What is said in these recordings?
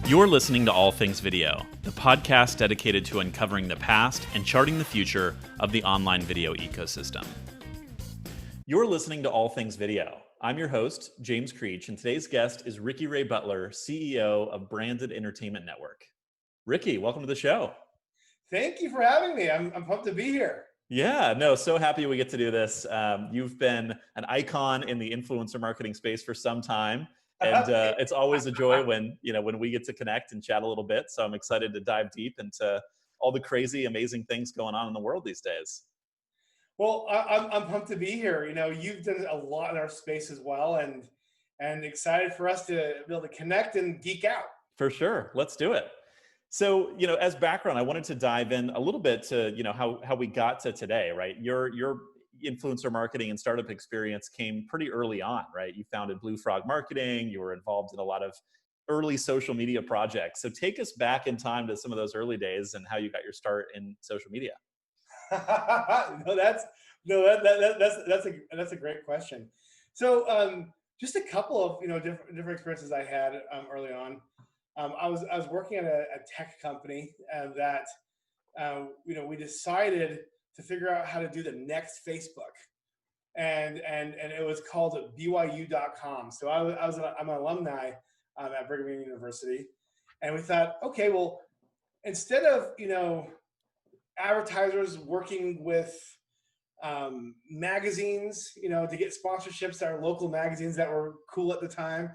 You're listening to All Things Video, the podcast dedicated to uncovering the past and charting the future of the online video ecosystem. You're listening to All Things Video. I'm your host, James Creech, and today's guest is Ray Butler, CEO of Branded Entertainment Network. Ricky, welcome to the show. Thank you for having me. I'm pumped to be here. Yeah, no, so happy we get to do this. You've been an icon in the influencer marketing space for some time. And it's always a joy when we get to connect and chat a little bit. So I'm excited to dive deep into all the crazy, amazing things going on in the world these days. Well, I'm pumped to be here. You know, you've done a lot in our space as well, and excited for us to be able to connect and geek out. For sure, let's do it. So, as background, I wanted to dive in a little bit to how we got to today, right? Your influencer marketing and startup experience came pretty early on, right? You founded Blue Frog Marketing. You were involved in a lot of early social media projects. So take us back in time to some of those early days and how you got your start in social media. That's a great question. So just a couple of different experiences I had early on. I was working at a tech company that we decided to figure out how to do the next Facebook, and it was called BYU.com. So I'm an alumni at Brigham Young University, and we thought, okay, well, instead of advertisers working with magazines, to get sponsorships that are local magazines that were cool at the time,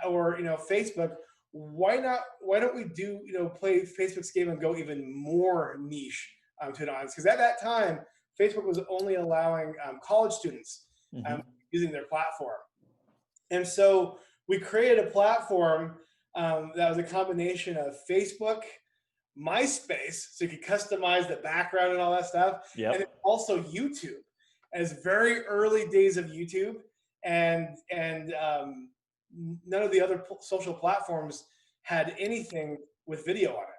or Facebook, why don't we do play Facebook's game and go even more niche to an audience? Because at that time, Facebook was only allowing college students using their platform. And so we created a platform that was a combination of Facebook, MySpace, so you could customize the background and all that stuff, yep. and then also YouTube. And it's very early days of YouTube, and none of the other social platforms had anything with video on it.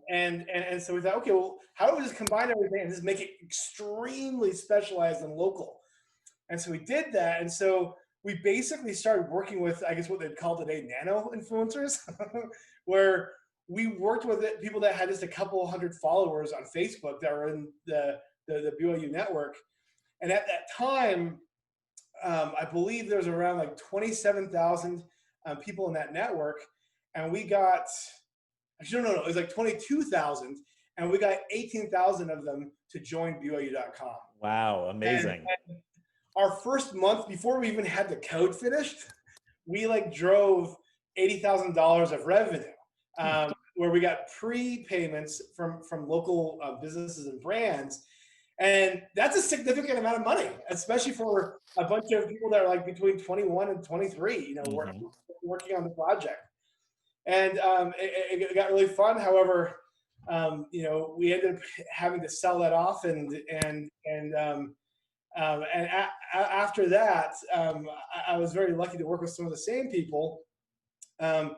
And so we thought, okay, well, how do we just combine everything and just make it extremely specialized and local? And so we did that. And so we basically started working with, I guess what they'd call today, nano influencers, where we worked with people that had just a couple hundred followers on Facebook that were in the BYU network. And at that time, I believe there was around like 27,000 people in that network. And we got, actually, no, it was like 22,000, and we got 18,000 of them to join BYU.com. Wow, amazing. And our first month, before we even had the code finished, we drove $80,000 of revenue, where we got prepayments from local businesses and brands. And that's a significant amount of money, especially for a bunch of people that are between 21 and 23, working on the project. And it got really fun. However, we ended up having to sell that off, and after that, I was very lucky to work with some of the same people, and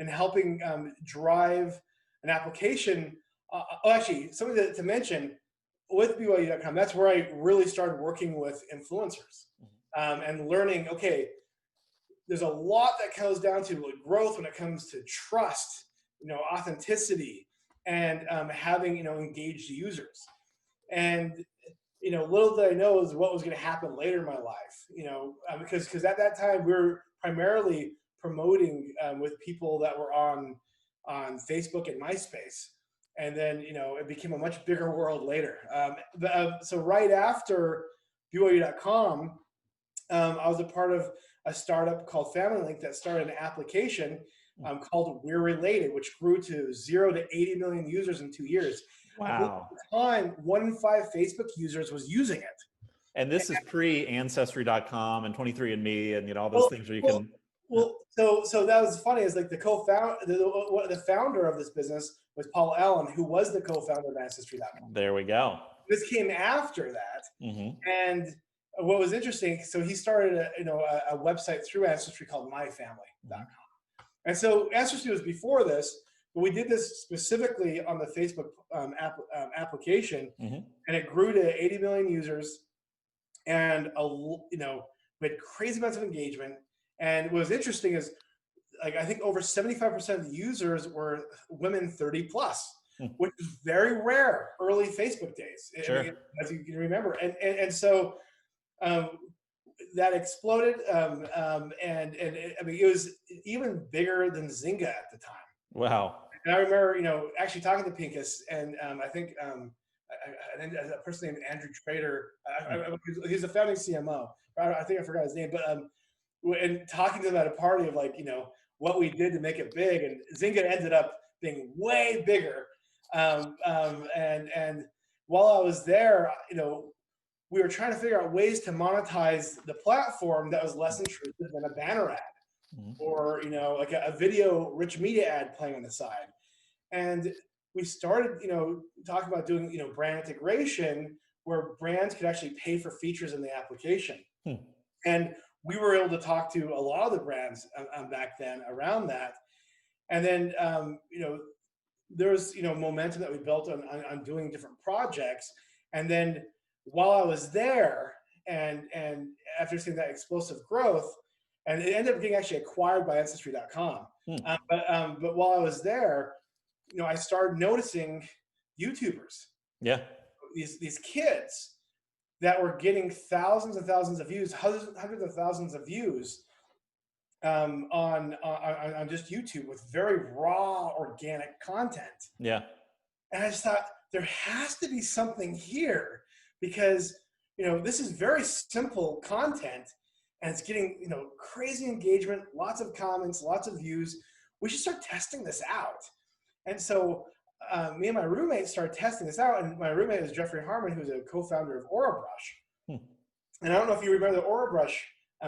helping drive an application. Actually, something to mention with BYU.com. That's where I really started working with influencers and learning. Okay, there's a lot that comes down to growth when it comes to trust, authenticity, and having engaged users. And little did I know is what was going to happen later in my life. Because at that time we were primarily promoting with people that were on Facebook and MySpace, and then it became a much bigger world later. So right after BYU.com, I was a part of a startup called Family Link that started an application called We're Related, which grew to 0 to 80 million users in 2 years. Wow. At the time, 1 in 5 Facebook users was using it. And this is pre-Ancestry.com and 23andMe and all those things where you can. Well, so that was funny. Is the co-founder, the founder of this business was Paul Allen, who was the co-founder of Ancestry.com. There we go. This came after that, and what was interesting, so he started a website through Ancestry called myfamily.com. And so Ancestry was before this, but we did this specifically on the Facebook application, and it grew to 80 million users, and we had crazy amounts of engagement. And what was interesting is like I think over 75% of the users were women 30 plus, Hmm. which is very rare early Facebook days. Sure. I mean, as you can remember. And so that exploded. I mean, it was even bigger than Zynga at the time. Wow. And I remember, actually talking to Pincus, and I think a person named Andrew Trader, he's the founding CMO. I think I forgot his name, but and talking to them at a party of like, what we did to make it big, and Zynga ended up being way bigger. And while I was there, we were trying to figure out ways to monetize the platform that was less intrusive than a banner ad, or like a video rich media ad playing on the side. And we started talking about doing brand integration, where brands could actually pay for features in the application. And we were able to talk to a lot of the brands back then around that. And then there was momentum that we built on doing different projects. And then while I was there, and after seeing that explosive growth, and it ended up getting actually acquired by Ancestry.com. But while I was there, I started noticing YouTubers. Yeah. These kids that were getting thousands and thousands of views, hundreds of thousands of views on just YouTube with very raw, organic content. Yeah. And I just thought there has to be something here, because this is very simple content, and it's getting crazy engagement, lots of comments, lots of views. We should start testing this out. And so me and my roommate started testing this out, and my roommate is Jeffrey Harmon, who's a co-founder of AuraBrush. And I don't know if you remember the AuraBrush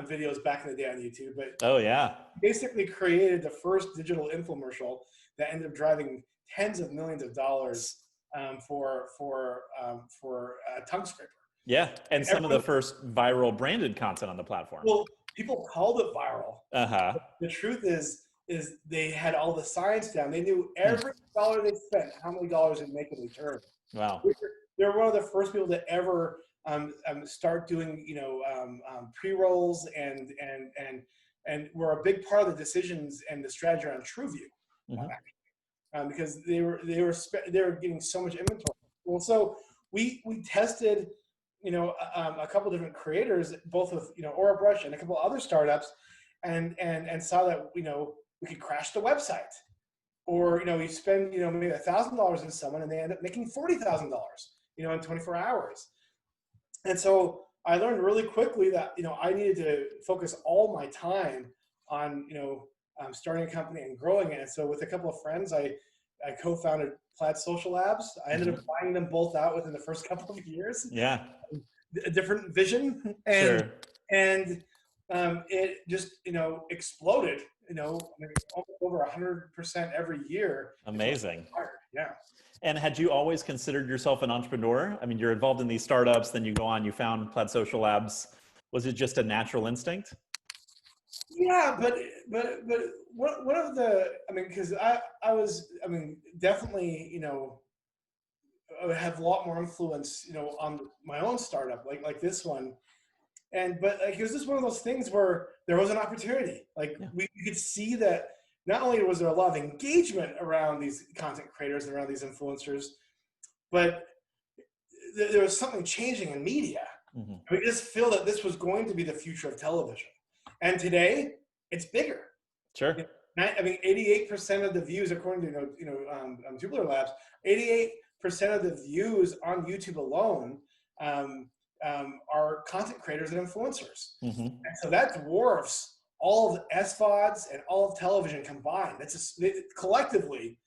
videos back in the day on YouTube, but oh yeah, basically created the first digital infomercial that ended up driving tens of millions of dollars for a tongue scraper. Yeah, and some of the first viral branded content on the platform. Well, people called it viral. Uh-huh. The truth is they had all the science down. They knew every dollar they spent, how many dollars it'd make in return. Wow. They were one of the first people to ever start doing pre-rolls, and were a big part of the decisions and the strategy around TrueView, because they were getting so much inventory. Well, so we tested a couple different creators, both with AuraBrush and a couple other startups, and saw that we could crash the website, or we spend maybe $1,000 in someone, and they end up making $40,000 in 24 hours. And so I learned really quickly that I needed to focus all my time on starting a company and growing it. And so with a couple of friends, I co-founded Plaid Social Labs. I ended up buying them both out within the first couple of years. Yeah. A different vision, and it just exploded. Over 100% every year. Amazing. Yeah. And had you always considered yourself an entrepreneur? I mean, you're involved in these startups, then you go on, you found Plaid Social Labs. Was it just a natural instinct? Yeah, but one of the, because I was, definitely, I have a lot more influence, on my own startup, like this one. But it was just one of those things where there was an opportunity. We could see that not only was there a lot of engagement around these content creators and around these influencers, but there was something changing in media. We just feel that this was going to be the future of television. And today, it's bigger. Sure. 88% of the views, according to TubeBuddy Labs, 88% of the views on YouTube alone are content creators and influencers. And so that dwarfs all of SVODs and all of television combined. Collectively,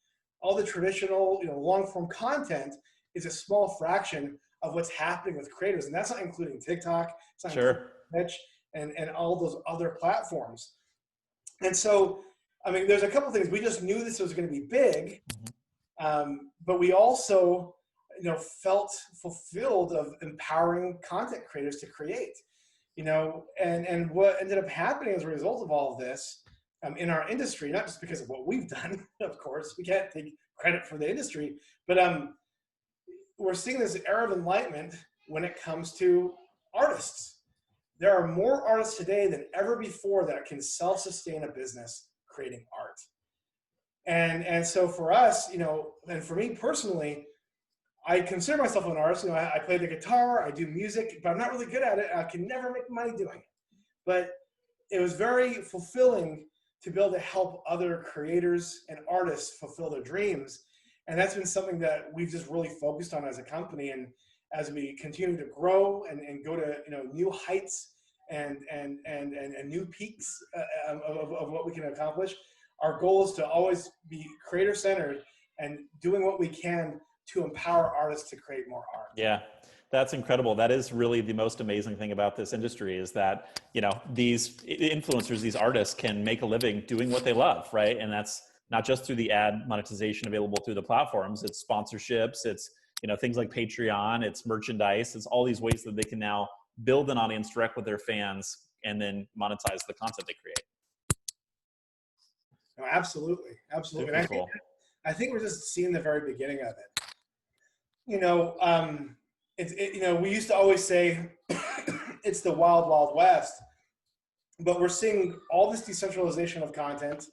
all the traditional long form content is a small fraction of what's happening with creators, and that's not including TikTok, it's not including Twitch, and all those other platforms. And so, there's a couple of things. We just knew this was going to be big, but we also felt fulfilled of empowering content creators to create, and what ended up happening as a result of all of this in our industry, not just because of what we've done, of course, we can't take credit for the industry, but we're seeing this era of enlightenment when it comes to artists. There are more artists today than ever before that can self-sustain a business creating art. And so for us, and for me personally, I consider myself an artist. I play the guitar, I do music, but I'm not really good at it. I can never make money doing it. But it was very fulfilling to be able to help other creators and artists fulfill their dreams. And that's been something that we've just really focused on as a company. And as we continue to grow and go to new heights and new peaks of what we can accomplish, our goal is to always be creator centered and doing what we can to empower artists to create more art. Yeah, that's incredible. That is really the most amazing thing about this industry, is that, these influencers, these artists can make a living doing what they love, right? And that's not just through the ad monetization available through the platforms. It's sponsorships, it's, things like Patreon, it's merchandise, it's all these ways that they can now build an audience direct with their fans and then monetize the content they create. No, absolutely. And cool. I think we're just seeing the very beginning of it. We used to always say it's the wild, wild west, but we're seeing all this decentralization of content,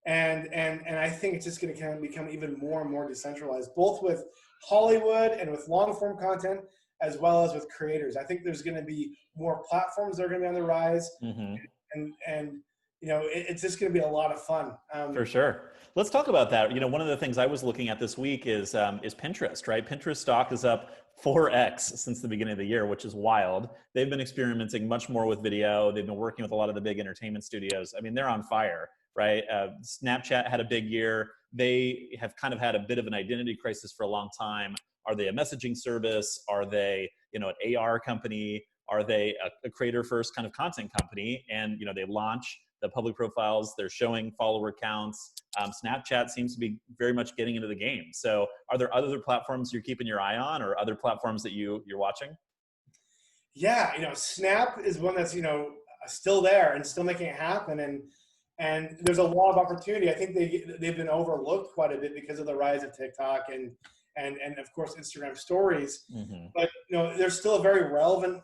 and I think it's just going to kind of become even more and more decentralized, both with Hollywood and with long form content, as well as with creators. I think there's going to be more platforms that are going to be on the rise, and it's just going to be a lot of fun. For sure. Let's talk about that. One of the things I was looking at this week is Pinterest, right? Pinterest stock is up 4x since the beginning of the year, which is wild. They've been experimenting much more with video. They've been working with a lot of the big entertainment studios. I mean, they're on fire, right? Snapchat had a big year. They have kind of had a bit of an identity crisis for a long time. Are they a messaging service? Are they, an AR company? Are they a creator first kind of content company? And, they launch the public profiles, they're showing follower counts. Snapchat seems to be very much getting into the game. So are there other platforms you're keeping your eye on, or other platforms that you're watching? Yeah, Snap is one that's, still there and still making it happen. And there's a lot of opportunity. I think they've been overlooked quite a bit because of the rise of TikTok and of course Instagram stories. But there's still a very relevant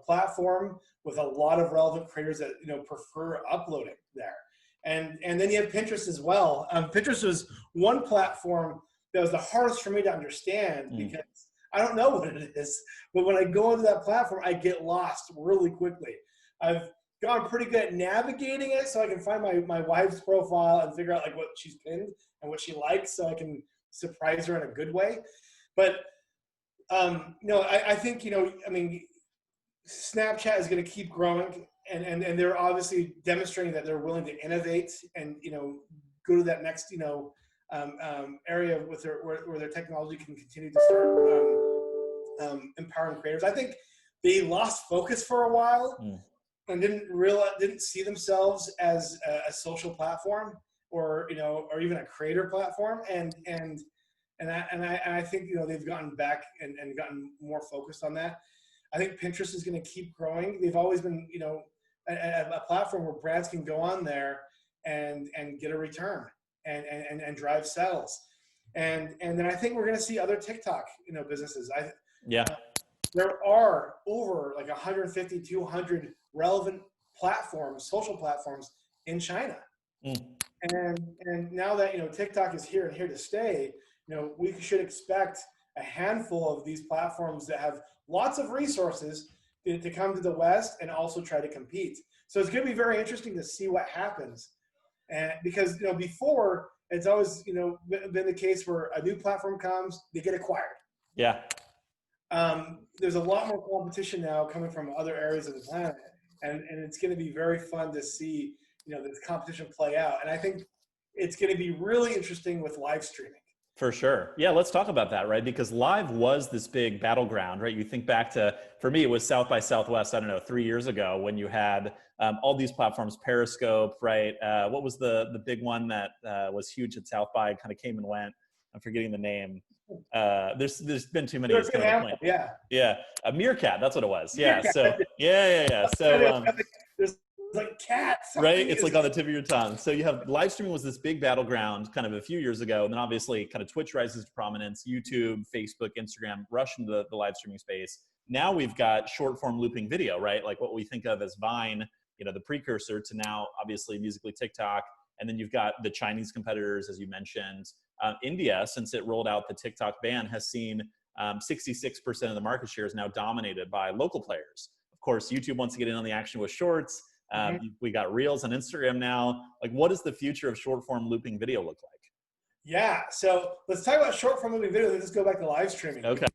platform with a lot of relevant creators that prefer uploading there. And then you have Pinterest as well. Pinterest was one platform that was the hardest for me to understand because I don't know what it is. But when I go into that platform, I get lost really quickly. I've gotten pretty good at navigating it so I can find my wife's profile and figure out like what she's pinned and what she likes so I can surprise her in a good way. But I think Snapchat is going to keep growing, and they're obviously demonstrating that they're willing to innovate and go to that next area with where their technology can continue to start empowering creators. I think they lost focus for a while and didn't see themselves as a social platform or even a creator platform, and I think they've gotten back and gotten more focused on that. I think Pinterest is going to keep growing. They've always been a platform where brands can go on there and get a return and drive sales, and then I think we're going to see other TikTok businesses. There are over like 150, 200 relevant platforms, social platforms in China. And now that TikTok is here and here to stay, we should expect a handful of these platforms that have lots of resources to come to the West and also try to compete. So it's going to be very interesting to see what happens, and because before it's always been the case where a new platform comes, they get acquired. Yeah. There's a lot more competition now coming from other areas of the planet, and it's going to be very fun to see this competition play out. And I think it's going to be really interesting with live streaming. For sure. Yeah, let's talk about that, right? Because live was this big battleground, right? You think back to, for me, it was South by Southwest, 3 years ago, when you had all these platforms, Periscope, right? What was the big one that was huge at South by, kind of came and went? I'm forgetting the name. There's been too many. Yeah. A Meerkat, that's what it was. Yeah. Meerkat. So yeah. So there's like cats, right? It's like on the tip of your tongue. So you have live streaming was this big battleground kind of a few years ago, and then obviously kind of Twitch rises to prominence, YouTube, Facebook, Instagram rush into the live streaming space. Now we've got short form looping video, right? Like what we think of as Vine, the precursor to now obviously Musical.ly, TikTok, And then you've got the Chinese competitors, as you mentioned. India, since it rolled out the TikTok ban, has seen 66% of the market share is now dominated by local players. Of course, YouTube wants to get in on the action with shorts. We got Reels on Instagram now. Like, what does the future of short form looping video look like? Yeah, so let's talk about short form looping video. Let's go back to live streaming. Okay.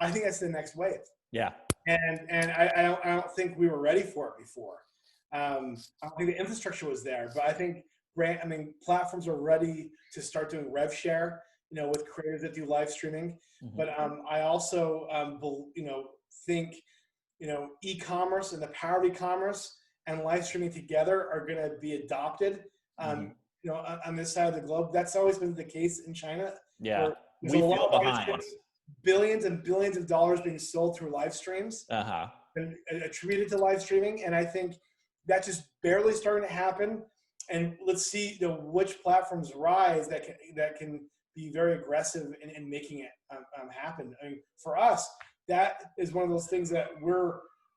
I think that's the next wave. Yeah. And I don't think we were ready for it before. I don't think the infrastructure was there, but I think platforms are ready to start doing rev share, with creators that do live streaming. But I also, think, e-commerce and the power of e-commerce and live streaming together are going to be adopted. On this side of the globe. That's always been the case in China. Yeah, we feel behind. Billions and billions of dollars being sold through live streams and attributed to live streaming. And I think that's just barely starting to happen. And let's see which platforms rise that can be very aggressive in making it happen. I mean, for us, that is one of those things that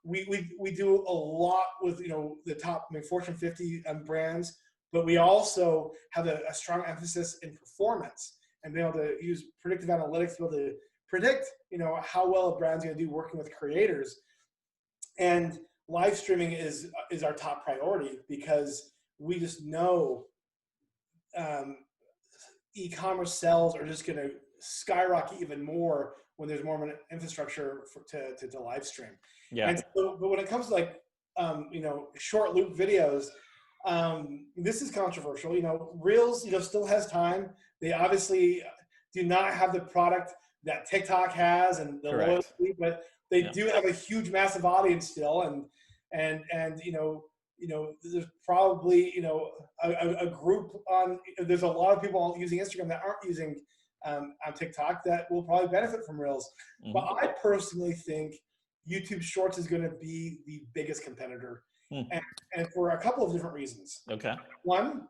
we do a lot with the top Fortune 50 brands, but we also have a strong emphasis in performance and being able to use predictive analytics to be able to predict how well a brand's going to do working with creators. And live streaming is our top priority because we just know e-commerce sales are just going to skyrocket even more when there's more of an infrastructure to live stream. Yeah. And so, but when it comes to short loop videos, this is controversial. Reels, still has time. They obviously do not have the product that TikTok has and the loyalty, but they do have a huge, massive audience still. And there's probably, a group there's a lot of people using Instagram that aren't using on TikTok that will probably benefit from Reels. But I personally think YouTube Shorts is going to be the biggest competitor. And for a couple of different reasons. Okay. One,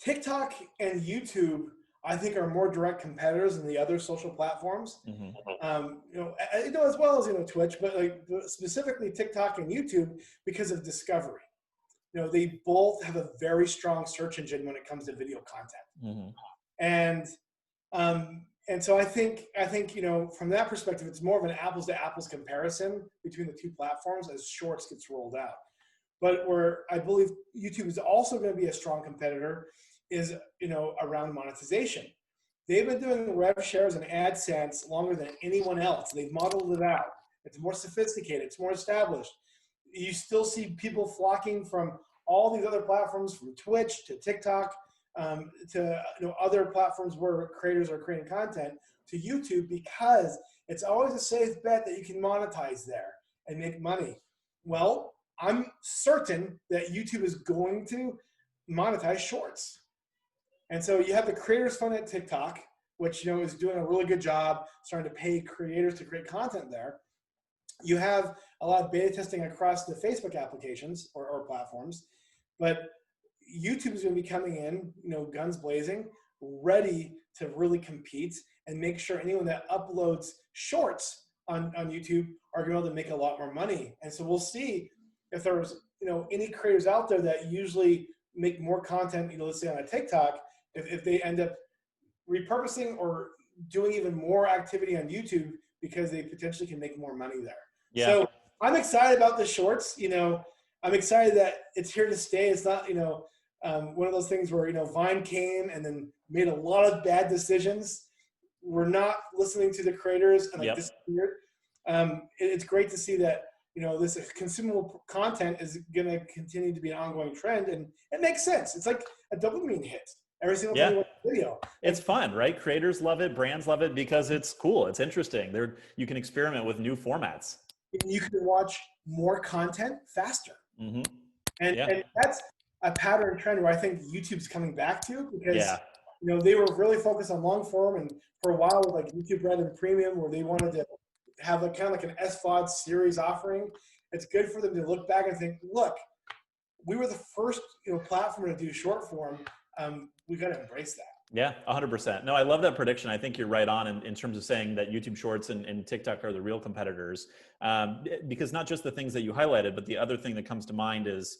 TikTok and YouTube, I think, are more direct competitors than the other social platforms. As well as Twitch, but specifically TikTok and YouTube because of discovery. They both have a very strong search engine when it comes to video content. And so I think from that perspective, it's more of an apples to apples comparison between the two platforms as Shorts gets rolled out. But where I believe YouTube is also going to be a strong competitor is around monetization. They've been doing rev shares and AdSense longer than anyone else. They've modeled it out. It's more sophisticated. It's more established. You still see people flocking from all these other platforms, from Twitch to TikTok, to other platforms where creators are creating content, to YouTube, because it's always a safe bet that you can monetize there and make money. Well, I'm certain that YouTube is going to monetize Shorts. And so you have the Creators Fund at TikTok, which is doing a really good job starting to pay creators to create content there. You have a lot of beta testing across the Facebook applications or platforms, but YouTube is going to be coming in, guns blazing, ready to really compete and make sure anyone that uploads Shorts on YouTube are going to be able to make a lot more money. And so we'll see if there's any creators out there that usually make more content, let's say on a TikTok, if they end up repurposing or doing even more activity on YouTube because they potentially can make more money there. Yeah. So I'm excited about the Shorts. I'm excited that it's here to stay. It's not, one of those things where, Vine came and then made a lot of bad decisions. We're not listening to the creators and disappeared. It's great to see that, this consumable content is going to continue to be an ongoing trend, and it makes sense. It's like a dopamine hit. Every single time you watch a video. It's fun, right? Creators love it, brands love it because it's cool. It's interesting. You can experiment with new formats. You can watch more content faster. And that's a pattern trend where I think YouTube's coming back to, because they were really focused on long form, and for a while with like YouTube Red and Premium, where they wanted to have a kind of like an SVOD series offering. It's good for them to look back and think, look, we were the first platform to do short form. We got to embrace that. Yeah, 100%. No, I love that prediction. I think you're right on in terms of saying that YouTube Shorts and TikTok are the real competitors, because not just the things that you highlighted, but the other thing that comes to mind is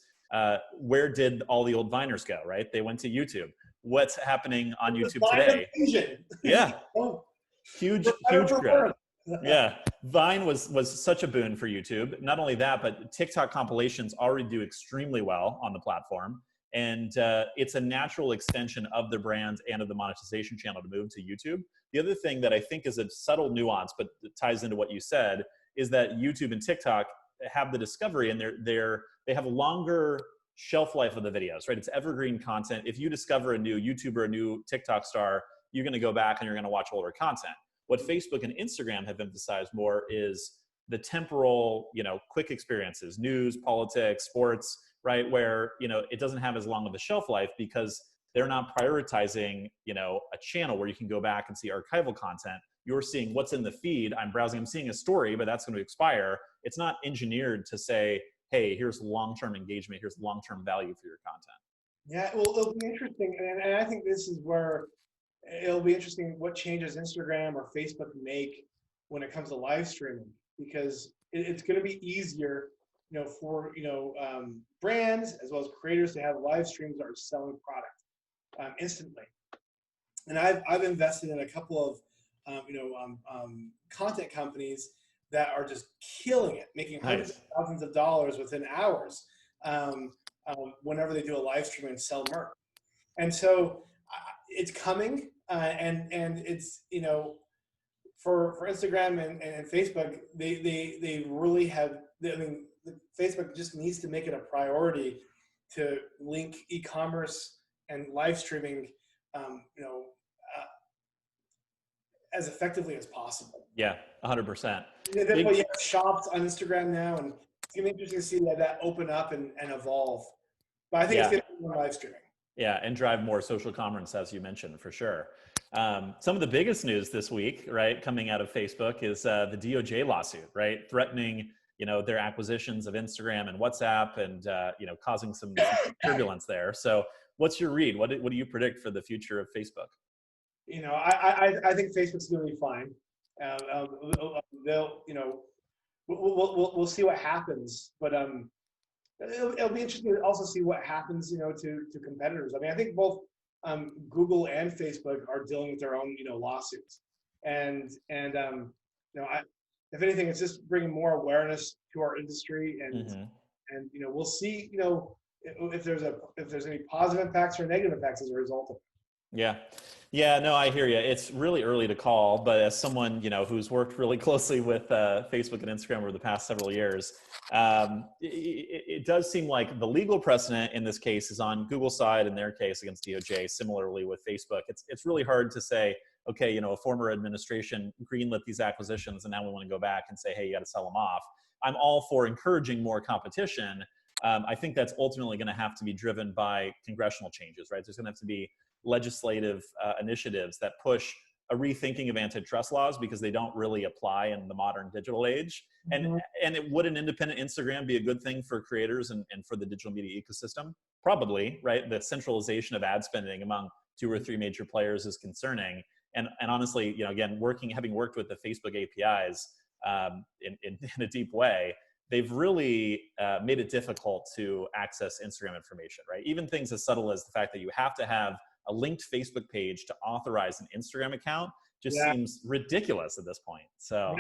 Where did all the old Viners go, right? They went to YouTube. What's happening on YouTube Vine today? invasion. Yeah, Oh, huge growth. Yeah, Vine was such a boon for YouTube. Not only that, but TikTok compilations already do extremely well on the platform. And it's a natural extension of the brand and of the monetization channel to move to YouTube. The other thing that I think is a subtle nuance, but it ties into what you said, is that YouTube and TikTok have the discovery, and they have a longer shelf life of the videos, right? It's evergreen content. If you discover a new YouTuber, a new TikTok star, you're going to go back and you're going to watch older content. What Facebook and Instagram have emphasized more is the temporal, quick experiences, news, politics, sports, right? Where, it doesn't have as long of a shelf life because they're not prioritizing, a channel where you can go back and see archival content. You're seeing what's in the feed. I'm browsing, I'm seeing a story, but that's going to expire. It's not engineered to say, hey, here's long-term engagement, here's long-term value for your content. Yeah, well, it'll be interesting. And I think this is where it'll be interesting what changes Instagram or Facebook make when it comes to live streaming, because it's going to be easier, for brands as well as creators to have live streams that are selling product instantly. And I've invested in a couple of content companies that are just killing it, making hundreds of thousands of dollars within hours whenever they do a live stream and sell merch. And so it's coming, and it's for Instagram and Facebook, they really have. Facebook just needs to make it a priority to link e-commerce and live streaming, as effectively as possible. Yeah, 100%. That's why you have shops on Instagram now, and it's gonna be interesting to see that open up and evolve. But I think it's gonna be more live streaming. Yeah, and drive more social commerce, as you mentioned, for sure. Some of the biggest news this week, right, coming out of Facebook is the DOJ lawsuit, right, threatening their acquisitions of Instagram and WhatsApp, and causing some turbulence there. So, what's your read? What do you predict for the future of Facebook? I think Facebook's going to be fine. They'll, we'll see what happens, but it'll be interesting to also see what happens, to competitors. I mean, I think both Google and Facebook are dealing with their own, lawsuits, and if anything, it's just bringing more awareness to our industry, and we'll see, if there's any positive impacts or negative impacts as a result of it. Yeah, no, I hear you. It's really early to call, but as someone, who's worked really closely with Facebook and Instagram over the past several years, it does seem like the legal precedent in this case is on Google's side in their case against DOJ. Similarly with Facebook, it's really hard to say, okay, a former administration greenlit these acquisitions and now we want to go back and say, hey, you got to sell them off. I'm all for encouraging more competition. I think that's ultimately going to have to be driven by congressional changes, right? There's going to have to be legislative initiatives that push a rethinking of antitrust laws because they don't really apply in the modern digital age. And would an independent Instagram be a good thing for creators and for the digital media ecosystem? Probably, right? The centralization of ad spending among 2 or 3 major players is concerning. And honestly, again, having worked with the Facebook APIs in a deep way, they've really made it difficult to access Instagram information, right? Even things as subtle as the fact that you have to have a linked Facebook page to authorize an Instagram account just seems ridiculous at this point. So,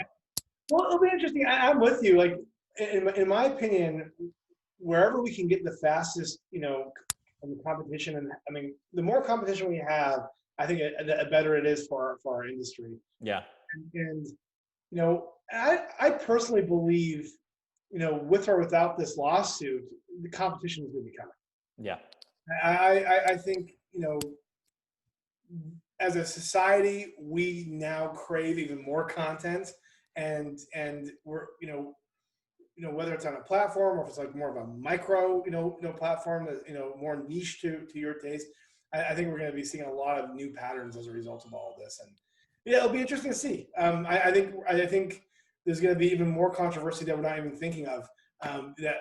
well, it'll be interesting. I'm with you. Like, in my opinion, wherever we can get the fastest, competition, and I mean, the more competition we have, I think the better it is for our industry. Yeah. And I personally believe, with or without this lawsuit, the competition is going to be coming. Yeah. I think, as a society, we now crave even more content, and we're, whether it's on a platform or if it's like more of a micro, platform that, more niche to your taste, I think we're going to be seeing a lot of new patterns as a result of all of this. And yeah, it'll be interesting to see. I think there's going to be even more controversy that we're not even thinking of.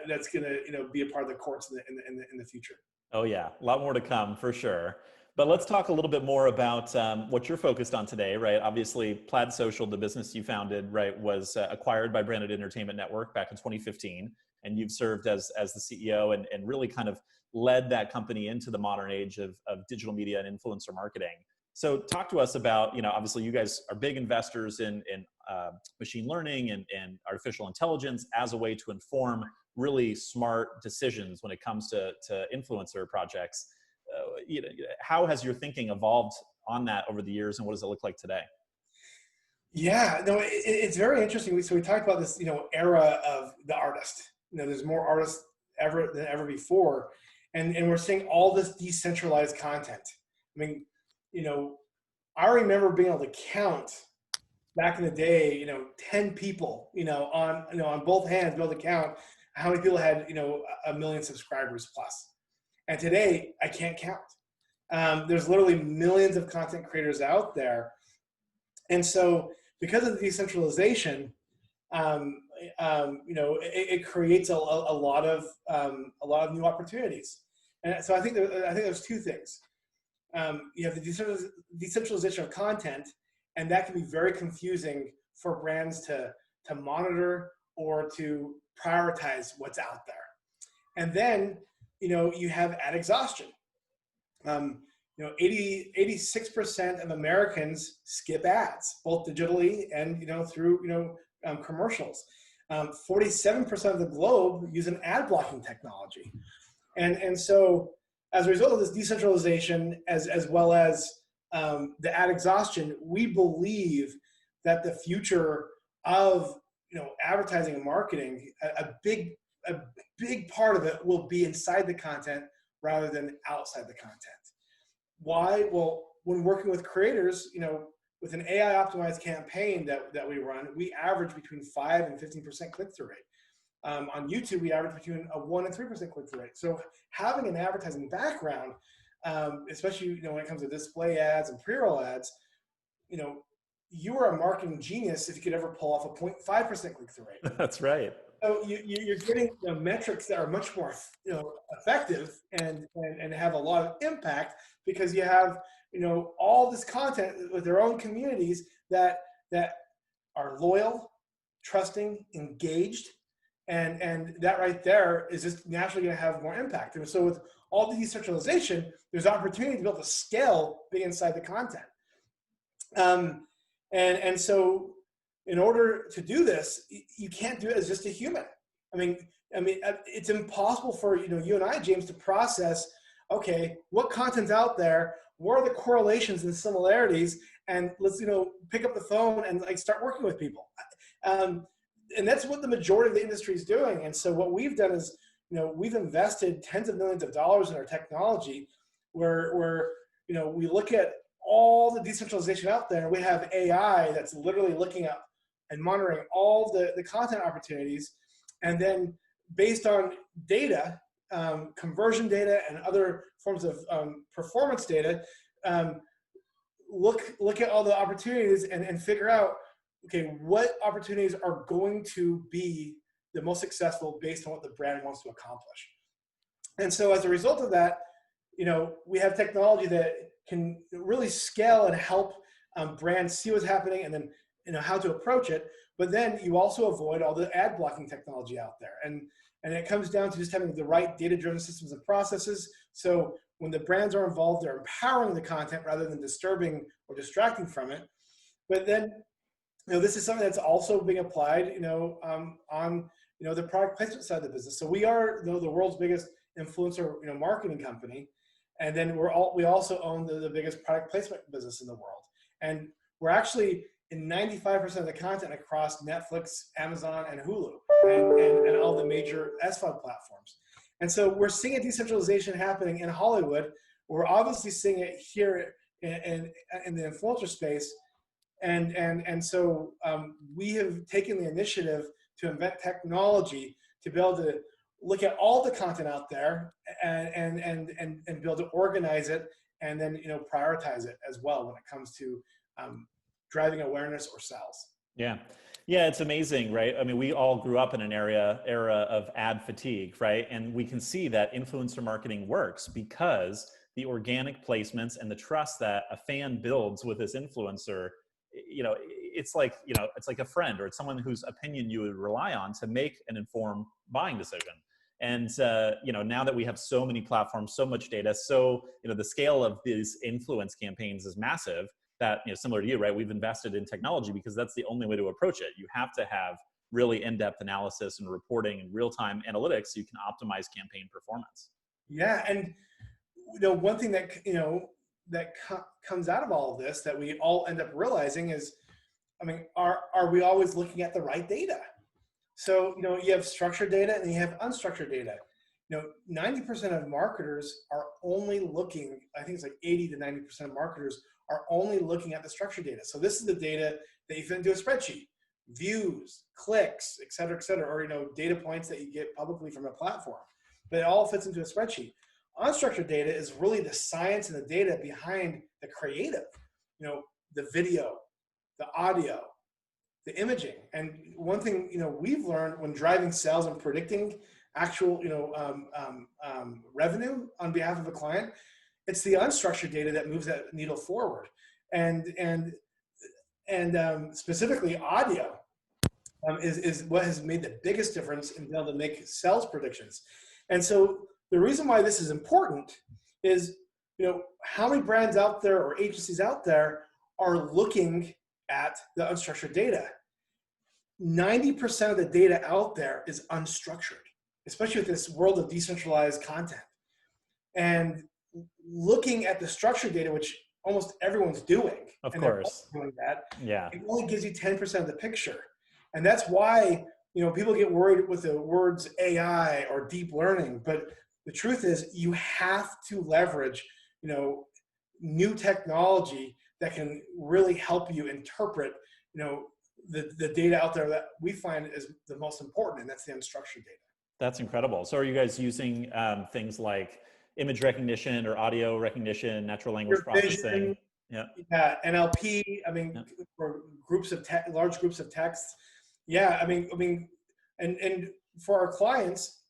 That's going to be a part of the courts in the future. Oh yeah, a lot more to come for sure. But let's talk a little bit more about what you're focused on today, right? Obviously, Plaid Social, the business you founded, right, was acquired by Branded Entertainment Network back in 2015, and you've served as the CEO and really kind of led that company into the modern age of digital media and influencer marketing. So, talk to us about, obviously, you guys are big investors in machine learning and artificial intelligence as a way to inform really smart decisions when it comes to influencer projects. How has your thinking evolved on that over the years, and what does it look like today? Yeah, no, it's very interesting. So we talked about this, era of the artist. There's more artists than ever before, and we're seeing all this decentralized content. I mean, I remember being able to count back in the day, 10 people, on both hands, be able to count how many people had, 1 million subscribers plus. And today, I can't count. There's literally millions of content creators out there. And so because of the decentralization, it creates a lot of new opportunities. And so I think there's two things. You have the decentralization of content, and that can be very confusing for brands to monitor or to prioritize what's out there. And then, you have ad exhaustion. 86% of Americans skip ads, both digitally and, through, commercials. 47% of the globe use an ad blocking technology. And so as a result of this decentralization, as well as the ad exhaustion, we believe that the future of, advertising and marketing, a big part of it will be inside the content rather than outside the content. Why? Well, when working with creators, with an AI optimized campaign that we run, we average between 5 and 15% click-through rate. On YouTube, we average between a 1 and 3% click-through rate. So having an advertising background, especially when it comes to display ads and pre-roll ads, you are a marketing genius if you could ever pull off a 0.5% click-through rate. That's right. So you're getting metrics that are much more effective and have a lot of impact, because you have all this content with their own communities that are loyal, trusting, engaged, and that right there is just naturally going to have more impact. And so with all the decentralization, there's opportunity to be able to scale big inside the content. And so in order to do this, you can't do it as just a human. I mean, it's impossible for you and I, James, to process. Okay, what content's out there? What are the correlations and similarities? And let's pick up the phone and start working with people. And that's what the majority of the industry is doing. And so what we've done is we've invested tens of millions of dollars in our technology, where we look at all the decentralization out there. We have AI that's literally looking at and monitoring all the content opportunities, and then based on data, conversion data and other forms of performance data, look at all the opportunities and figure out, okay, what opportunities are going to be the most successful based on what the brand wants to accomplish. And so as a result of that, we have technology that can really scale and help brands see what's happening and then how to approach it. But then you also avoid all the ad blocking technology out there. And it comes down to just having the right data-driven systems and processes. So when the brands are involved, they're empowering the content rather than disturbing or distracting from it. But then, this is something that's also being applied, on the product placement side of the business. So we are the world's biggest influencer, marketing company, and then we also own the biggest product placement business in the world. And we're actually in 95% of the content across Netflix, Amazon, and Hulu, and all the major SVOD platforms. And so we're seeing a decentralization happening in Hollywood. We're obviously seeing it here in the influencer space. And so we have taken the initiative to invent technology to be able to look at all the content out there and be able to organize it and then prioritize it as well when it comes to driving awareness or sales. Yeah, it's amazing, right? I mean, we all grew up in an era of ad fatigue, right? And we can see that influencer marketing works because the organic placements and the trust that a fan builds with this influencer, you know, it's like, you know, it's like a friend, or it's someone whose opinion you would rely on to make an informed buying decision. And, you know, now that we have so many platforms, so much data, so, you know, the scale of these influence campaigns is massive that, you know, similar to you, right? We've invested in technology because that's the only way to approach it. You have to have really in-depth analysis and reporting and real-time analytics so you can optimize campaign performance. Yeah. And, you know, one thing that, you know, that comes out of all of this that we all end up realizing is, I mean, are we always looking at the right data? So, you know, you have structured data and you have unstructured data. You know, 90% of marketers are only looking, I think it's like 80 to 90% of marketers are only looking at the structured data. So this is the data that you fit into a spreadsheet, views, clicks, et cetera, or, you know, data points that you get publicly from a platform, but it all fits into a spreadsheet. Unstructured data is really the science and the data behind the creative, you know, the video, the audio, the imaging. And one thing, you know, we've learned when driving sales and predicting actual, you know, revenue on behalf of a client, it's the unstructured data that moves that needle forward. And specifically audio is what has made the biggest difference in being able to make sales predictions. And so the reason why this is important is, you know, how many brands out there or agencies out there are looking at the unstructured data? 90% of the data out there is unstructured, especially with this world of decentralized content. And looking at the structured data, which almost everyone's doing, of course, doing that, yeah, it only gives you 10% of the picture. And that's why, you know, people get worried with the words AI or deep learning, but the truth is you have to leverage, you know, new technology that can really help you interpret, you know, the data out there that we find is the most important, and that's the unstructured data. That's incredible. So are you guys using things like image recognition or audio recognition, natural language processing? Yeah, NLP. I mean, for groups of large groups of text. Yeah, I mean, and for our clients,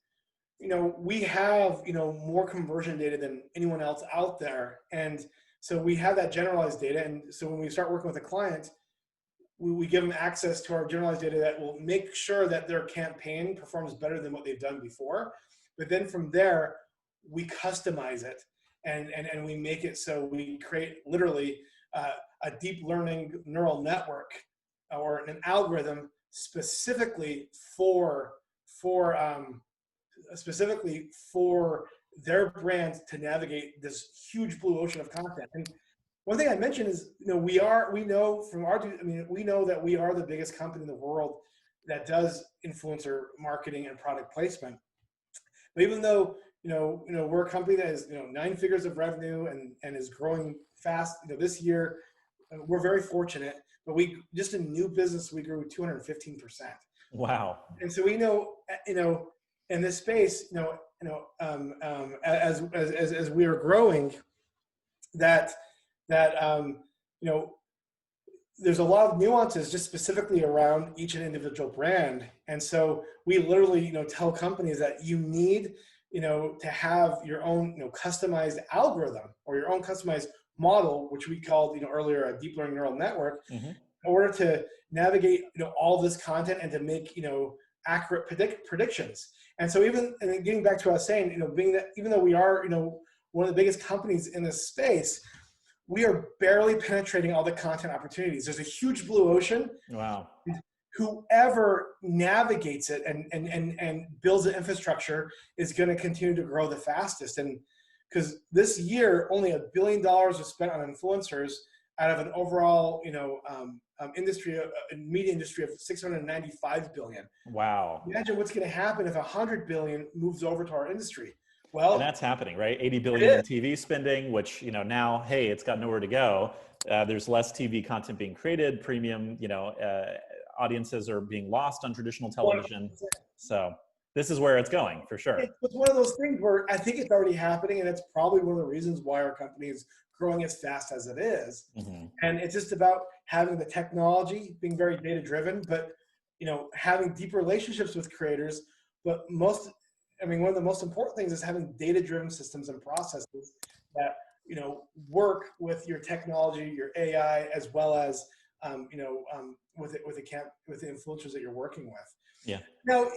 you know, we have, you know, more conversion data than anyone else out there, and so we have that generalized data. And so when we start working with a client, we give them access to our generalized data that will make sure that their campaign performs better than what they've done before. But then from there, we customize it and we make it so we create literally a deep learning neural network or an algorithm specifically for their brand to navigate this huge blue ocean of content. And one thing I mentioned is, you know, we know that we are the biggest company in the world that does influencer marketing and product placement. But even though, you know, we're a company that has, you know, 9 figures of revenue and is growing fast, you know, this year, we're very fortunate, but we just in new business, we grew 215%. Wow. And so we know, you know, in this space, as we are growing, that you know, there's a lot of nuances just specifically around each and individual brand. And so we literally, you know, tell companies that you need, you know, to have your own, you know, customized algorithm or your own customized model, which we called, you know, earlier a deep learning neural network, in order to navigate, you know, all this content and to make, you know, accurate predictions. And so even, and then getting back to what I was saying, you know, being that even though we are, you know, one of the biggest companies in this space, we are barely penetrating all the content opportunities. There's a huge blue ocean. Wow. Whoever navigates it and builds the infrastructure is going to continue to grow the fastest. And because this year, only $1 billion was spent on influencers out of an overall, you know, media industry of 695 billion. Wow. Imagine what's going to happen if 100 billion moves over to our industry. Well, and that's happening, right? 80 billion in TV spending, which, you know, now, hey, it's got nowhere to go. There's less TV content being created. Premium, you know, audiences are being lost on traditional television. 100%. So this is where it's going for sure. It's one of those things where I think it's already happening, and it's probably one of the reasons why our company is growing as fast as it is. And it's just about having the technology, being very data driven, but, you know, having deep relationships with creators. But one of the most important things is having data driven systems and processes that, work with your technology, your AI, as well as, with the influencers that you're working with. Yeah. Now,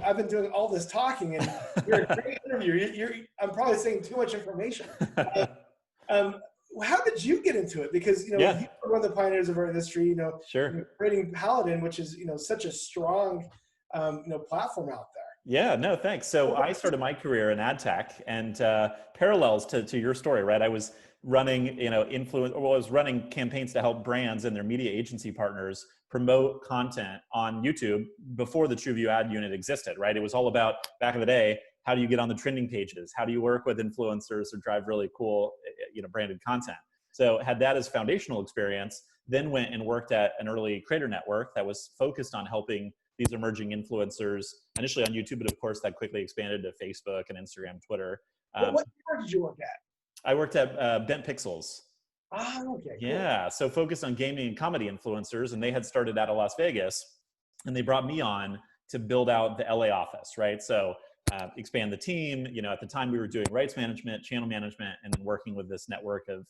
I've been doing all this talking, and you're a great interviewer. I'm probably saying too much information. Um, how did you get into it? Because you were one of the pioneers of our industry. Sure. Creating Paladin, which is such a strong platform out there. Yeah, no, thanks. So I started my career in ad tech, and parallels to your story, right? I was running, I was running campaigns to help brands and their media agency partners promote content on YouTube before the TrueView ad unit existed, right? It was all about, back in the day, how do you get on the trending pages? How do you work with influencers to drive really cool, branded content? So had that as foundational experience, then went and worked at an early creator network that was focused on helping these emerging influencers, initially on YouTube, but of course that quickly expanded to Facebook and Instagram, Twitter. What network did you work at? I worked at Bent Pixels. Ah, okay. Yeah, cool. So focused on gaming and comedy influencers, and they had started out of Las Vegas, and they brought me on to build out the LA office, right? So expand the team. At the time we were doing rights management, channel management, and then working with this network of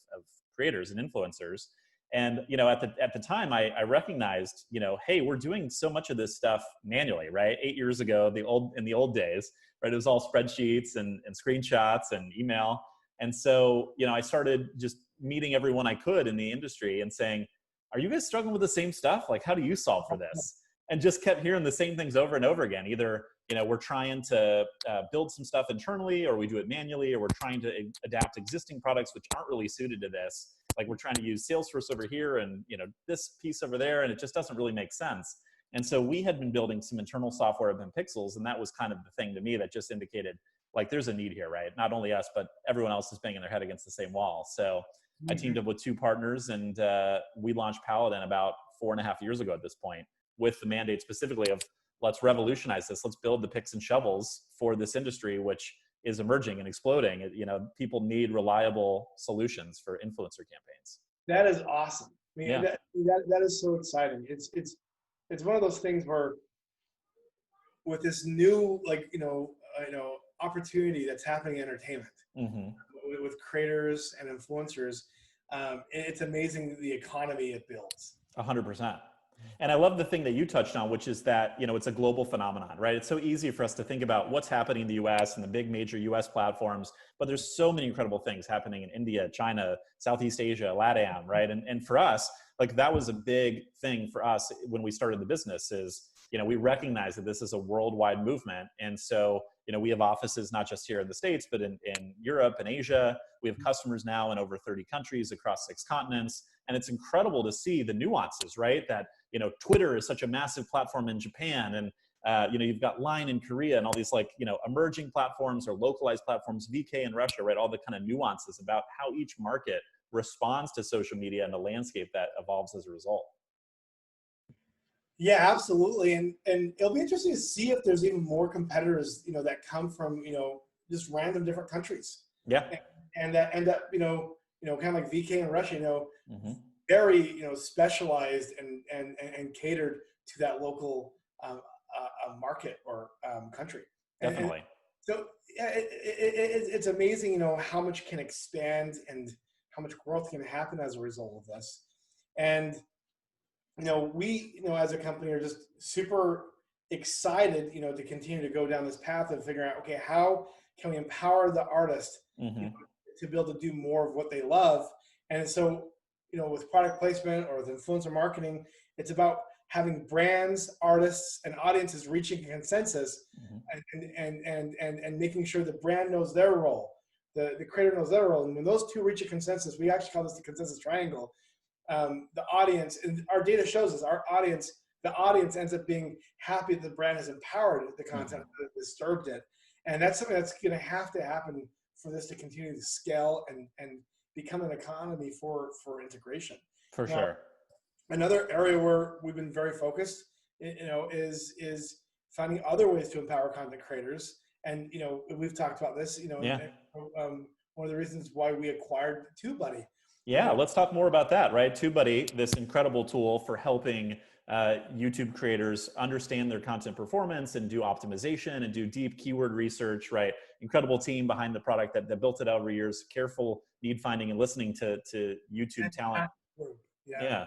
creators and influencers. And at the time, I recognized, hey, we're doing so much of this stuff manually, right? 8 years ago, in the old days, right? It was all spreadsheets and screenshots and email. And so, I started just meeting everyone I could in the industry and saying, are you guys struggling with the same stuff? Like, how do you solve for this? And just kept hearing the same things over and over again. Either, we're trying to build some stuff internally, or we do it manually, or we're trying to adapt existing products which aren't really suited to this. Like, we're trying to use Salesforce over here and, this piece over there, and it just doesn't really make sense. And so we had been building some internal software at Pixels, and that was kind of the thing to me that just indicated, like, there's a need here, right? Not only us, but everyone else is banging their head against the same wall. So I teamed up with 2 partners, and we launched Paladin about 4.5 years ago at this point, with the mandate specifically of, let's revolutionize this. Let's build the picks and shovels for this industry, which is emerging and exploding. People need reliable solutions for influencer campaigns. That is awesome. I mean, that is so exciting. It's one of those things where, with this new opportunity that's happening in entertainment, with creators and influencers, it's amazing the economy it builds. 100%. And I love the thing that you touched on, which is that, it's a global phenomenon, right? It's so easy for us to think about what's happening in the US and the big major US platforms, but there's so many incredible things happening in India, China, Southeast Asia, LATAM, right? And for us, like, that was a big thing for us when we started the business is, we recognize that this is a worldwide movement. And so, we have offices not just here in the States, but in Europe and Asia. We have customers now in over 30 countries across 6 continents. And it's incredible to see the nuances, right? That, Twitter is such a massive platform in Japan, and you've got Line in Korea, and all these emerging platforms or localized platforms, VK in Russia, right? All the kind of nuances about how each market responds to social media and the landscape that evolves as a result. Yeah, absolutely. And it'll be interesting to see if there's even more competitors, that come from, just random different countries. Yeah. And that end up, kind of like VK in Russia, very, specialized and catered to that local market or country. Definitely. So yeah, it's amazing, how much can expand and how much growth can happen as a result of this. And, we, as a company are just super excited, to continue to go down this path of figuring out, okay, how can we empower the artist to be able to do more of what they love? And so, with product placement or with influencer marketing, it's about having brands, artists, and audiences reaching a consensus and making sure the brand knows their role, the creator knows their role. And when those two reach a consensus, we actually call this the consensus triangle. The audience, and our data shows us, the audience ends up being happy that the brand has empowered the content, that disturbed it. And that's something that's going to happen for this to continue to scale and become an economy for integration. For sure. Another area where we've been very focused, is finding other ways to empower content creators. And, we've talked about this, one of the reasons why we acquired TubeBuddy. Yeah, let's talk more about that, right? TubeBuddy, this incredible tool for helping YouTube creators understand their content performance and do optimization and do deep keyword research, right? Incredible team behind the product that built it over years, careful need finding and listening to YouTube talent. Yeah. Yeah.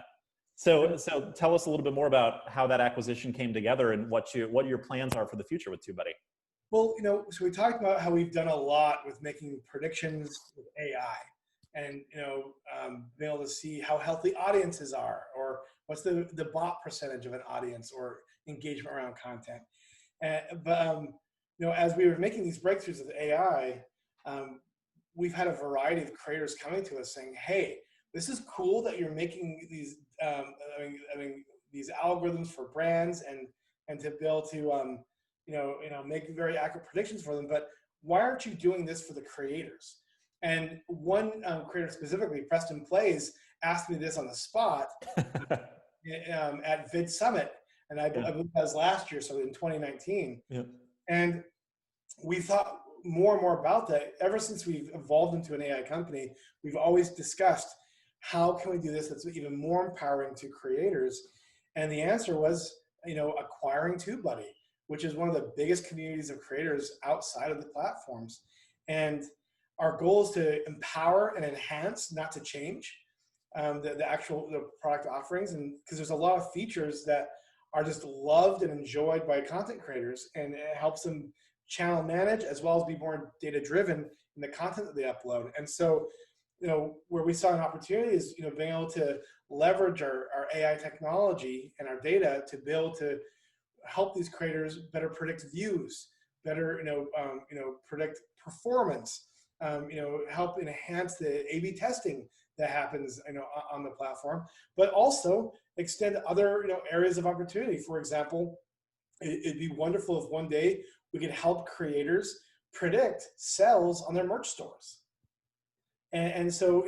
So tell us a little bit more about how that acquisition came together and what your plans are for the future with TubeBuddy. Well, so we talked about how we've done a lot with making predictions with AI, and being able to see how healthy audiences are, or what's the bot percentage of an audience, or engagement around content. But as we were making these breakthroughs with AI, we've had a variety of creators coming to us saying, "Hey, this is cool that you're making these these algorithms for brands and to be able to make very accurate predictions for them, but why aren't you doing this for the creators?" And one creator specifically, Preston Plays, asked me this on the spot at Vid Summit, and I believe that was last year, so in 2019. Yeah. And we thought more and more about that. Ever since we've evolved into an AI company, we've always discussed how can we do this that's even more empowering to creators. And the answer was, acquiring TubeBuddy, which is one of the biggest communities of creators outside of the platforms. And our goal is to empower and enhance, not to change the product offerings. And because there's a lot of features that are just loved and enjoyed by content creators, and it helps them channel manage as well as be more data driven in the content that they upload. And so, where we saw an opportunity is, being able to leverage our AI technology and our data to be able to help these creators better predict views, better, predict performance, help enhance the A/B testing that happens, on the platform, but also extend other, areas of opportunity. For example, it'd be wonderful if one day we could help creators predict sales on their merch stores. And so,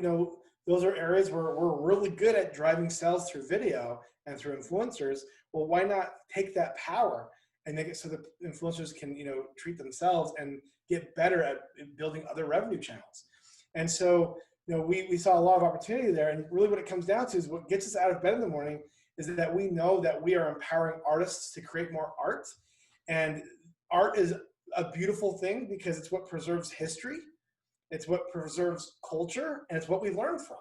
those are areas where we're really good at driving sales through video and through influencers. Well, why not take that power and make it so that influencers can, treat themselves and get better at building other revenue channels? And so, we saw a lot of opportunity there. And really what it comes down to is what gets us out of bed in the morning is that we know that we are empowering artists to create more art. And art is a beautiful thing because it's what preserves history. It's what preserves culture, and it's what we learn from.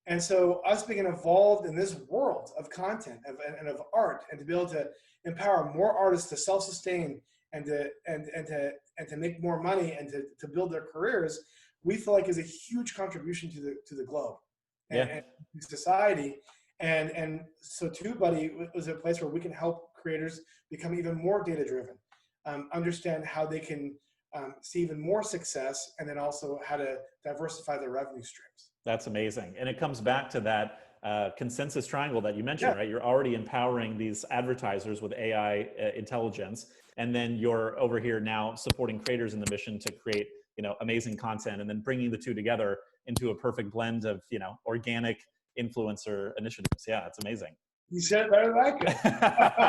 And so us being involved in this world of content and of art, and to be able to empower more artists to self-sustain and to make more money and to build their careers, we feel like is a huge contribution to the globe and society. And so TubeBuddy was a place where we can help creators become even more data-driven, understand how they can see even more success, and then also how to diversify their revenue streams. That's amazing. And it comes back to that consensus triangle that you mentioned, right? You're already empowering these advertisers with AI intelligence, and then you're over here now supporting creators in the mission to create, amazing content, and then bringing the two together into a perfect blend of, organic influencer initiatives. Yeah, it's amazing. You said it better than I could.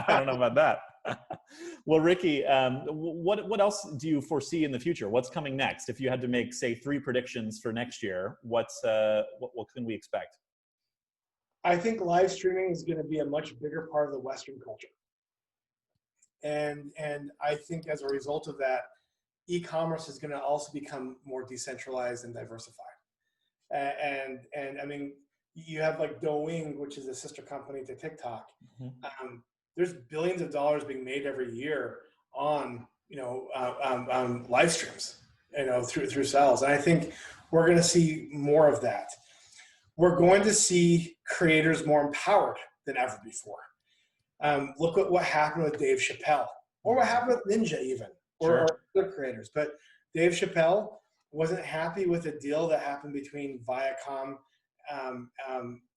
I don't know about that. Well, Ricky, what else do you foresee in the future? What's coming next? If you had to make, say, 3 predictions for next year, what can we expect? I think live streaming is going to be a much bigger part of the Western culture. And I think as a result of that, e-commerce is going to also become more decentralized and diversified. And I mean, you have like Douyin, which is a sister company to TikTok. Mm-hmm. There's billions of dollars being made every year on, live streams, through sales. And I think we're going to see more of that. We're going to see creators more empowered than ever before. Look at what happened with Dave Chappelle, or what happened with Ninja even, or other creators. But Dave Chappelle wasn't happy with a deal that happened between Viacom,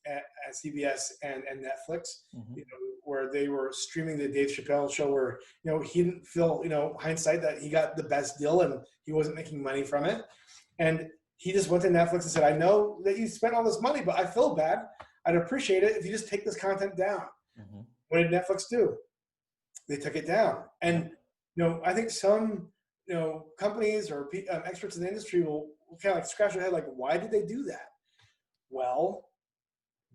at CBS and Netflix, mm-hmm. Where they were streaming the Dave Chappelle show, where he didn't feel, hindsight, that he got the best deal and he wasn't making money from it. And he just went to Netflix and said, "I know that you spent all this money, but I feel bad. I'd appreciate it if you just take this content down." Mm-hmm. What did Netflix do? They took it down. And I think some companies or experts in the industry will kind of like scratch their head, like, why did they do that? Well,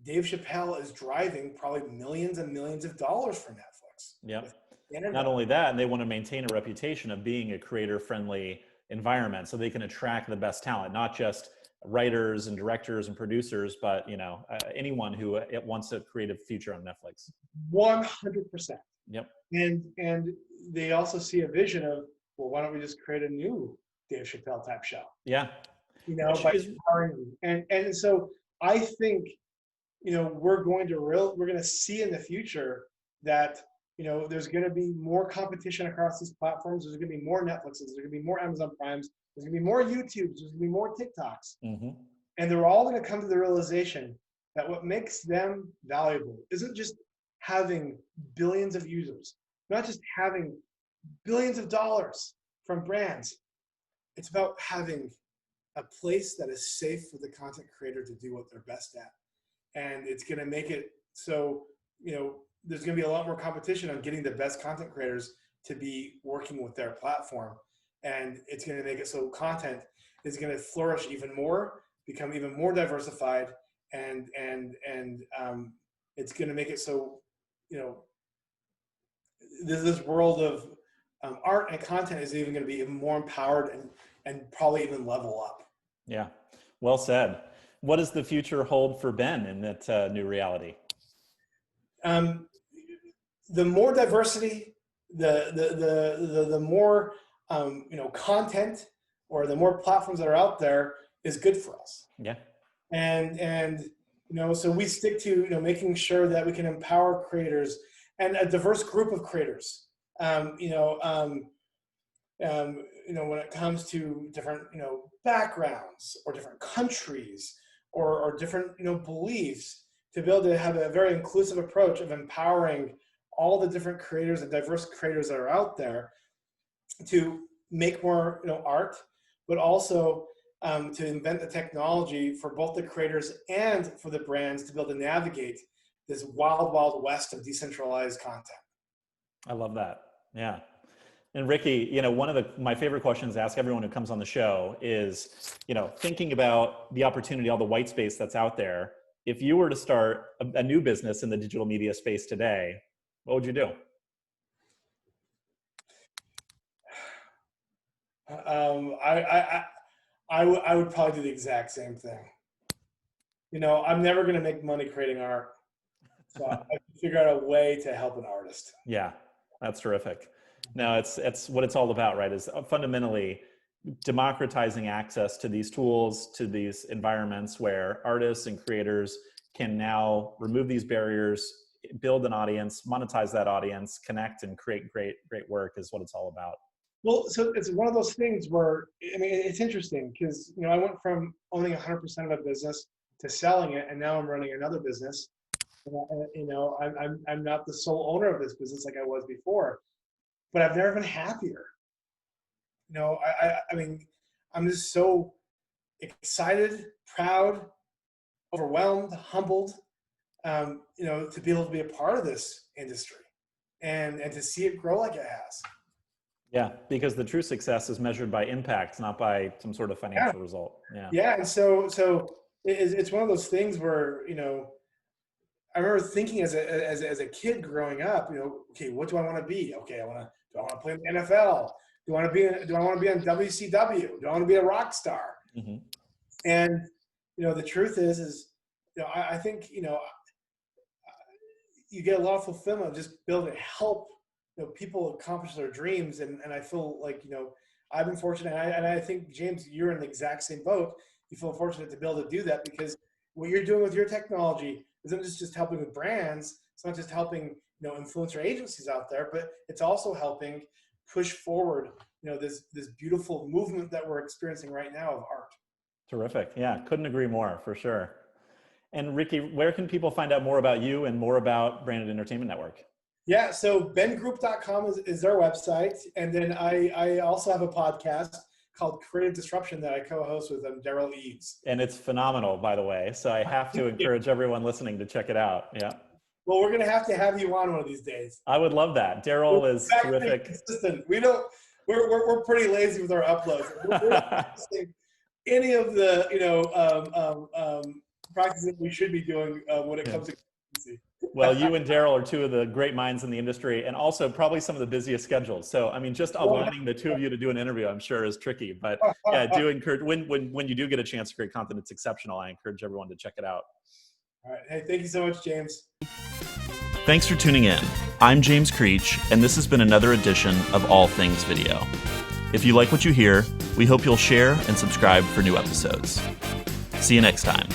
Dave Chappelle is driving probably millions and millions of dollars for Netflix. Yep. Not only that, and they want to maintain a reputation of being a creator-friendly environment so they can attract the best talent, not just writers and directors and producers, but anyone who wants a creative future on Netflix. 100%. Yep. And they also see a vision of, well, why don't we just create a new Dave Chappelle type show? Yeah. By empowering. And so I think, we're going to see in the future that, there's going to be more competition across these platforms. There's going to be more Netflixes. There's going to be more Amazon Primes. There's going to be more YouTubes. There's going to be more TikToks. Mm-hmm. And they're all going to come to the realization that what makes them valuable isn't just having billions of users, not just having billions of dollars from brands. It's about having a place that is safe for the content creator to do what they're best at. And it's going to make it so, there's going to be a lot more competition on getting the best content creators to be working with their platform. And it's going to make it so content is going to flourish even more, become even more diversified, and it's going to make it so, this world of art and content is even going to be even more empowered and probably even level up. Yeah, well said. What does the future hold for Ben in that new reality? The more diversity, the more content, or the more platforms that are out there is good for us. Yeah. And so we stick to making sure that we can empower creators and a diverse group of creators. When it comes to different backgrounds or different countries or different beliefs, to be able to have a very inclusive approach of empowering all the different creators and diverse creators that are out there to make more art, but also to invent the technology for both the creators and for the brands to be able to navigate this wild, wild west of decentralized content. I love that. Yeah. And Ricky, one of my favorite questions to ask everyone who comes on the show is, thinking about the opportunity, all the white space that's out there. If you were to start a new business in the digital media space today, what would you do? I would probably do the exact same thing. I'm never going to make money creating art, so I have to figure out a way to help an artist. Yeah, that's terrific. No, it's what it's all about, right? Is fundamentally democratizing access to these tools, to these environments where artists and creators can now remove these barriers, build an audience, monetize that audience, connect and create great work is what it's all about. Well, so it's one of those things where, it's interesting because, I went from owning 100% of a business to selling it, and now I'm running another business. I'm not the sole owner of this business like I was before, but I've never been happier. I'm just so excited, proud, overwhelmed, humbled, to be able to be a part of this industry and to see it grow like it has. Yeah, because the true success is measured by impact, not by some sort of financial result. Yeah. Yeah, and so it's one of those things where I remember thinking as a kid growing up, okay, what do I want to be? Okay, do I want to play in the NFL? Do I want to be on WCW? Do I want to be a rock star? Mm-hmm. And the truth is I think you get a lot of fulfillment of just being able to help people accomplish their dreams, and I feel like I've been fortunate, and I think James, you're in the exact same boat. You feel fortunate to be able to do that because what you're doing with your technology isn't just helping with brands. It's not just helping influencer agencies out there, but it's also helping push forward this beautiful movement that we're experiencing right now of art. Terrific. Yeah, couldn't agree more, for sure. And Ricky, where can people find out more about you and more about Branded Entertainment Network? Yeah, so bengroup.com is our website. And then I also have a podcast called Creative Disruption that I co-host with Daryl Eaves. And it's phenomenal, by the way. So I have to encourage everyone listening to check it out. Yeah. Well, we're going to have you on one of these days. I would love that. Daryl is terrific. Consistent. We're pretty lazy with our uploads. We're not posting any of the practices that we should be doing when it comes to consistency. Well, you and Daryl are two of the great minds in the industry, and also probably some of the busiest schedules. So, I mean, just aligning the two of you to do an interview, I'm sure, is tricky. But yeah, do encourage when you do get a chance to create content, it's exceptional. I encourage everyone to check it out. All right. Hey, thank you so much, James. Thanks for tuning in. I'm James Creech, and this has been another edition of All Things Video. If you like what you hear, we hope you'll share and subscribe for new episodes. See you next time.